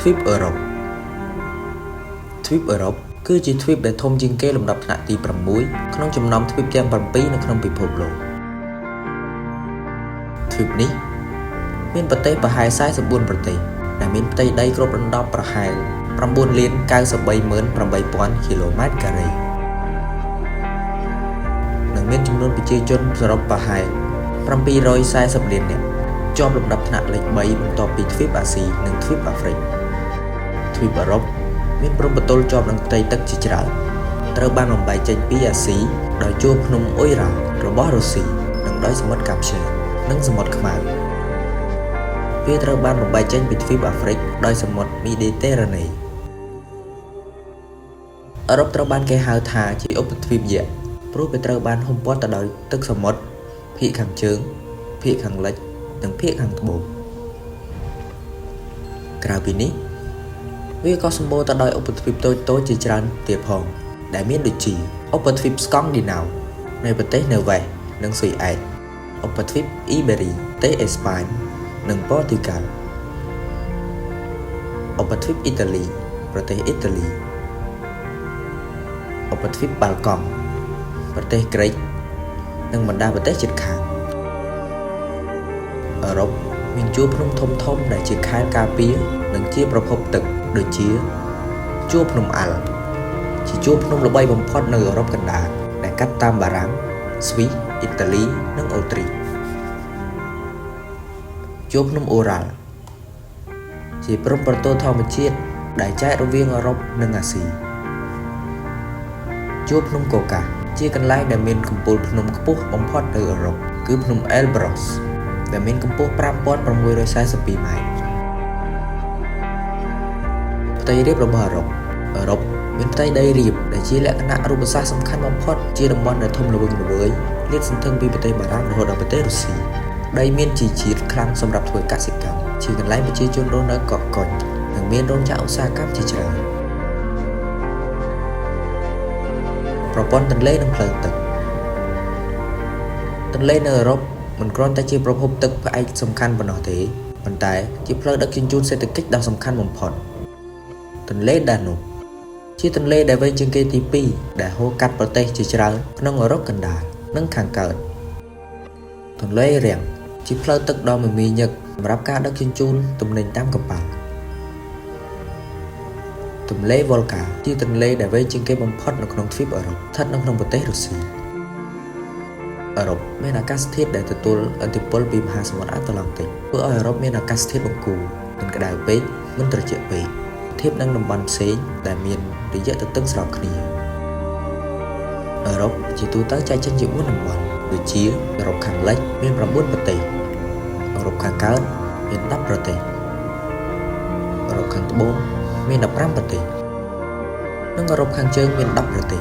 ទ្វីបអឺរ៉ុបទ្វីបអឺរ៉ុបគឺជាទ្វីបដែលធំជាងគេលំដាប់ថ្នាក់ទី6ក្នុងចំណោមទ្វីបទាំង7នៅក្នុងពិភពលោកទ្វីបនេះមានប្រទេសប្រហែល44ប្រទេសដែលមានផ្ទៃដីគ្របដណ្ដប់ប្រហែល 9,93,800 គីឡូម៉ែត្រការ៉េនិងមានចំនួនប្រជាជនសរុបប្រហែល 740 លាននាក់ជាប់លំដាប់ថ្នាក់លេខ3បន្ទាប់ពីទ្វីបអាស៊ីនិងទ្វីបអាហ្វ្រិកទ្វីបអឺរ៉ុបមានព្រំប្រទល់ជាប់នឹងផ្ទៃទឹកជាច្រើនត្រូវបានបំបែកចេញពីអាស៊ីដោយជួរភ្នំអ៊ុយរ៉ាល់របស់រុស្ស៊ីនិងដោយសមុទ្រកាព្យេនិងសមុទ្រខ្មៅវាត្រូវបានបំបែកចេញពីទ្វីបអាហ្វ្រិកដោយសមុទ្រមីឌីតេរ៉ាណេអឺរ៉ុបត្រូវបានគេហៅថាជាឧបទ្វីបយក្សព្រោះវាត្រូវបានហ៊ុមព័ទ្ធទៅដោយទឹកសមុទ្រភាគខាងជើងភាគខាងលិចនិងភាគខាងត្បូងក្រៅពីនេះវាក៏សម្បូរទៅដោយឧបទ្វីបតូចៗជាច្រើនទៀតផងដែលមានដូចជាឧបទ្វីបស្កង់ឌីណាវនៃប្រទេសនៅវេសនិងស៊ុយអែតឧបទ្វីបអ៊ីបែរីប្រទេសអេស្ប៉ាញនិងប៉ូទុយហ្គាល់ឧបទ្វីបអ៊ីតាលីប្រទេសអ៊ីតាលីឧបទ្វីបបាល់កង់ប្រទេសក្រិកនិងបណ្ដាប្រទេសជិតខាងអឺរ៉ុបមានជួរភ្នំធំៗដែលជាខែលការពារនិងជាប្រភពទឹកដូចជាជួរភ្នំអាល់ជាជួរភ្នំល្បីបំផុតនៅអឺរ៉ុបកណ្ដាលដែលកាត់តាមបារាំងស្វីសអ៊ីតាលីនិងអូទ្រីសជួរភ្នំអូរ៉ាល់ជាព្រំប្រទល់ធម្មជាតិដែលចែករវាងអឺរ៉ុបនិងអាស៊ីជួរភ្នំកូកាជាកន្លែងដែលមានកំពូលភ្នំខ្ពស់បំផុតនៅអឺរ៉ុបគឺភ្នំអែលប្រុសដែលមានកម្ពស់ 5,642 ម៉ែត្រផ្ទៃរាបរបស់អឺរ៉ុបមានផ្ទៃដីរាបដែលជាលក្ខណៈរូបសាស្ត្រសំខាន់បំផុតជាតំបន់ដែលធំល្វឹងល្វើយលាតសន្ធឹងពីប្រទេសបារាំងរហូតដល់ប្រទេសរុស្ស៊ីដីមានជីជាតិខ្លាំងសម្រាប់ធ្វើកសិកម្មជាកន្លែងប្រជាជនរស់នៅកកកុញនិងមានរោងចក្រឧស្សាហកម្មជាច្រើនប្រព័ន្ធទន្លេនិងផ្លូវទឹកទន្លេនៅអឺរ៉ុបមិនគ្រាន់តែជាប្រភពទឹកផ្អែកសំខាន់ប៉ុណ្ណោះទេប៉ុន្តែជាផ្លូវដឹកជញ្ជូនសេដ្ឋកិច្ចដ៏សំខាន់បំផុតទន្លេដានូបជាទន្លេដែលវែងជាងគេទី2ដែលហូរកាត់ប្រទេសជាច្រើនក្នុងអឺរ៉ុបកណ្ដាលនិងខាងកើតទន្លេរាំងជាផ្លូវទឹកដ៏មមាញឹកសម្រាប់ការដឹកជញ្ជូនទំនិញតាមកប៉ាល់ទន្លេវ៉ុលកាជាទន្លេដែលវែងជាងគេបំផុតនៅក្នុងទ្វីបអឺរ៉ុបស្ថិតនៅក្នុងប្រទេសរុស្ស៊ីអឺរ៉ុបមានអាកាសធាតុដែលទទួលឥទ្ធិពលពីមហាសមុទ្រអាត្លង់តិកធ្វើឲ្យអឺរ៉ុបមានអាកាសធាតុបង្គូមិនក្តៅពេកមិនត្រជាក់ពេកធៀបនឹងតំបន់ផ្សេងដែលមានរយៈទទឹងស្របគ្នាអឺរ៉ុបជាទូទៅចែកចេញជា4តំបន់ដូចជាអឺរ៉ុបខាងលិចមាន9ប្រទេសអឺរ៉ុបខាងកើតមាន10ប្រទេសអឺរ៉ុបខាងត្បូងមាន15ប្រទេសនិងអឺរ៉ុបខាងជើងមាន10ប្រទេស